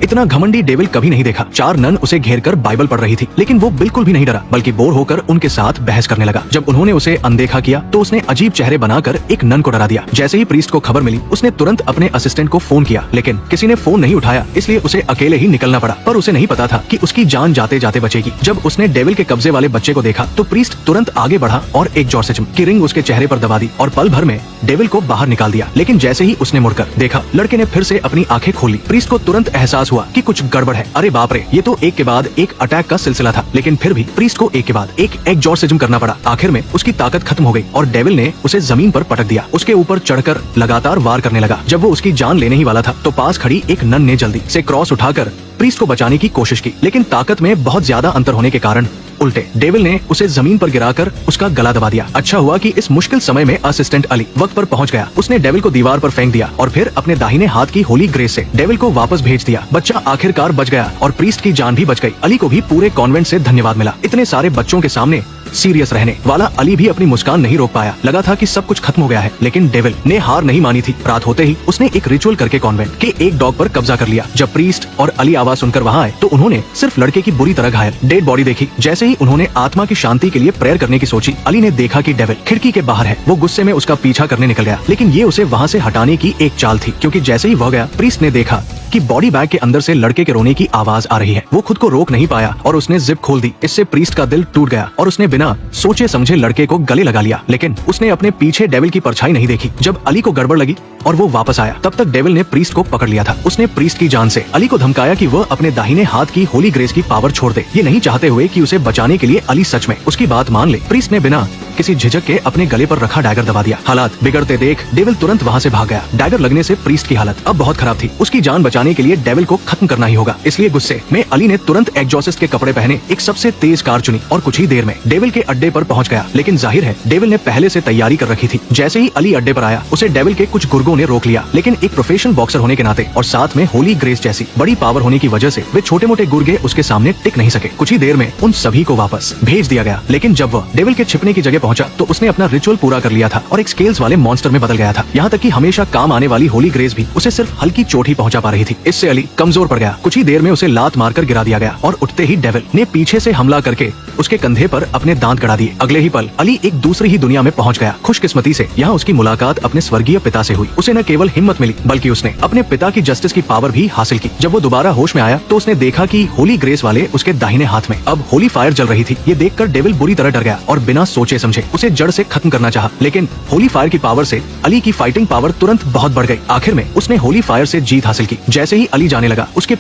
इतना घमंडी डेविल कभी नहीं देखा। 4 नन उसे घेर कर बाइबल पढ़ रही थी, लेकिन वो बिल्कुल भी नहीं डरा, बल्कि बोर होकर उनके साथ बहस करने लगा। जब उन्होंने उसे अनदेखा किया तो उसने अजीब चेहरे बनाकर एक नन को डरा दिया। जैसे ही प्रीस्ट को खबर मिली, उसने तुरंत अपने असिस्टेंट को फोन किया, लेकिन किसी ने फोन नहीं उठाया, इसलिए उसे अकेले ही निकलना पड़ा। पर उसे नहीं पता था कि उसकी जान जाते जाते बचेगी। जब उसने डेविल के कब्जे वाले बच्चे को देखा तो प्रीस्ट तुरंत आगे बढ़ा और एक एग्जॉर्सिज्म की रिंग उसके चेहरे पर दबा दी और पल भर में डेविल को बाहर निकाल दिया। लेकिन जैसे ही उसने मुड़कर देखा, लड़के ने फिर से अपनी आंखें खोली। प्रीस्ट को तुरंत एहसास हुआ कि कुछ गड़बड़ है। अरे बाप रे, ये तो एक के बाद एक अटैक का सिलसिला था। लेकिन फिर भी प्रीस्ट को एक के बाद एक एग्जॉर्सिज्म करना पड़ा। आखिर में उसकी ताकत खत्म हो गई और डेविल ने उसे जमीन पर पटक दिया। उसके ऊपर चढ़कर लगातार वार करने लगा। जब वो उसकी जान लेने ही वाला था तो पास खड़ी एक नन ने जल्दी से क्रॉस उठाकर प्रीस्ट को बचाने की कोशिश की, लेकिन ताकत में बहुत ज्यादा अंतर होने के कारण उल्टे डेविल ने उसे जमीन पर गिराकर उसका गला दबा दिया। अच्छा हुआ कि इस मुश्किल समय में असिस्टेंट अली वक्त पर पहुंच गया। उसने डेविल को दीवार पर फेंक दिया और फिर अपने दाहिने हाथ की होली ग्रेस से डेविल को वापस भेज दिया। बच्चा आखिरकार बच गया और प्रीस्ट की जान भी बच गई। अली को भी पूरे कॉन्वेंट से धन्यवाद मिला। इतने सारे बच्चों के सामने सीरियस रहने वाला अली भी अपनी मुस्कान नहीं रोक पाया। लगा था कि सब कुछ खत्म हो गया है, लेकिन डेविल ने हार नहीं मानी थी। रात होते ही उसने एक रिचुअल करके कॉन्वेंट के एक डॉग पर कब्जा कर लिया। जब प्रीस्ट और अली आवाज सुनकर वहाँ आए तो उन्होंने सिर्फ लड़के की बुरी तरह घायल डेड बॉडी देखी। जैसे ही उन्होंने आत्मा की शांति के लिए प्रेयर करने की सोची, अली ने देखा कि डेविल खिड़की के बाहर है। वो गुस्से में उसका पीछा करने निकल गया, लेकिन ये उसे वहाँ से हटाने की एक चाल थी, क्योंकि जैसे ही वह गया, प्रीस्ट ने देखा कि बॉडी बैग के अंदर से लड़के के रोने की आवाज आ रही है। वो खुद को रोक नहीं पाया और उसने जिप खोल दी। इससे प्रीस्ट का दिल टूट गया और उसने बिना सोचे समझे लड़के को गले लगा लिया। लेकिन उसने अपने पीछे डेविल की परछाई नहीं देखी। जब अली को गड़बड़ लगी और वो वापस आया, तब तक डेविल ने प्रीस्ट को पकड़ लिया था। उसने प्रीस्ट की जान से अली को धमकाया कि वह अपने दाहिने हाथ की होली ग्रेस की पावर छोड़ दे। ये नहीं चाहते हुए कि उसे बचाने के लिए अली सच में उसकी बात मान ले, प्रीस्ट ने बिना किसी झिझक के अपने गले पर रखा डैगर दबा दिया। हालात बिगड़ते देख डेविल तुरंत वहाँ से भाग गया। डैगर लगने से प्रीस्ट की हालत अब बहुत खराब थी। उसकी जान बचाने के लिए डेविल को खत्म करना ही होगा। इसलिए गुस्से में अली ने तुरंत एग्जॉसिस्ट के कपड़े पहने एक सबसे तेज कार चुनी और कुछ ही देर में डेविल के अड्डे पर पहुंच गया। लेकिन जाहिर है डेविल ने पहले से तैयारी कर रखी थी। जैसे ही अली अड्डे पर आया, उसे डेविल के कुछ गुर्गों ने रोक लिया। लेकिन एक प्रोफेशनल बॉक्सर होने के नाते और साथ में होली ग्रेस जैसी बड़ी पावर होने की वजह से वे छोटे मोटे गुर्गे उसके सामने टिक नहीं सके। कुछ ही देर में उन सभी को वापस भेज दिया गया। लेकिन जब वह डेविल के छिपने की जगह पहुंचा तो उसने अपना रिचुअल पूरा कर लिया था और एक स्केल्स वाले मॉन्स्टर में बदल गया था। यहाँ तक कि हमेशा काम आने वाली होली ग्रेस भी उसे सिर्फ हल्की चोट ही पहुंचा पा रही थी। इससे अली कमजोर पड़ गया। कुछ ही देर में उसे लात मारकर गिरा दिया गया और उठते ही डेविल ने पीछे से हमला करके उसके कंधे पर अपने दांत गड़ा दिए। अगले ही पल अली एक दूसरी ही दुनिया में पहुंच गया। खुशकिस्मती से यहाँ उसकी मुलाकात अपने स्वर्गीय पिता से हुई। उसे न केवल हिम्मत मिली, बल्कि उसने अपने पिता की जस्टिस की पावर भी हासिल की। जब वो दोबारा होश में आया तो उसने देखा कि होली ग्रेस वाले उसके दाहिने हाथ में अब होली फायर जल रही थी। ये देखकर डेविल बुरी तरह डर गया और बिना सोचे समझे उसे जड़ से खत्म करना चाहा। लेकिन होली फायर की पावर से अली की फाइटिंग पावर तुरंत बहुत बढ़ गई। आखिर में उसने होली फायर से जीत हासिल की। जैसे ही अली जाने लगा, उसके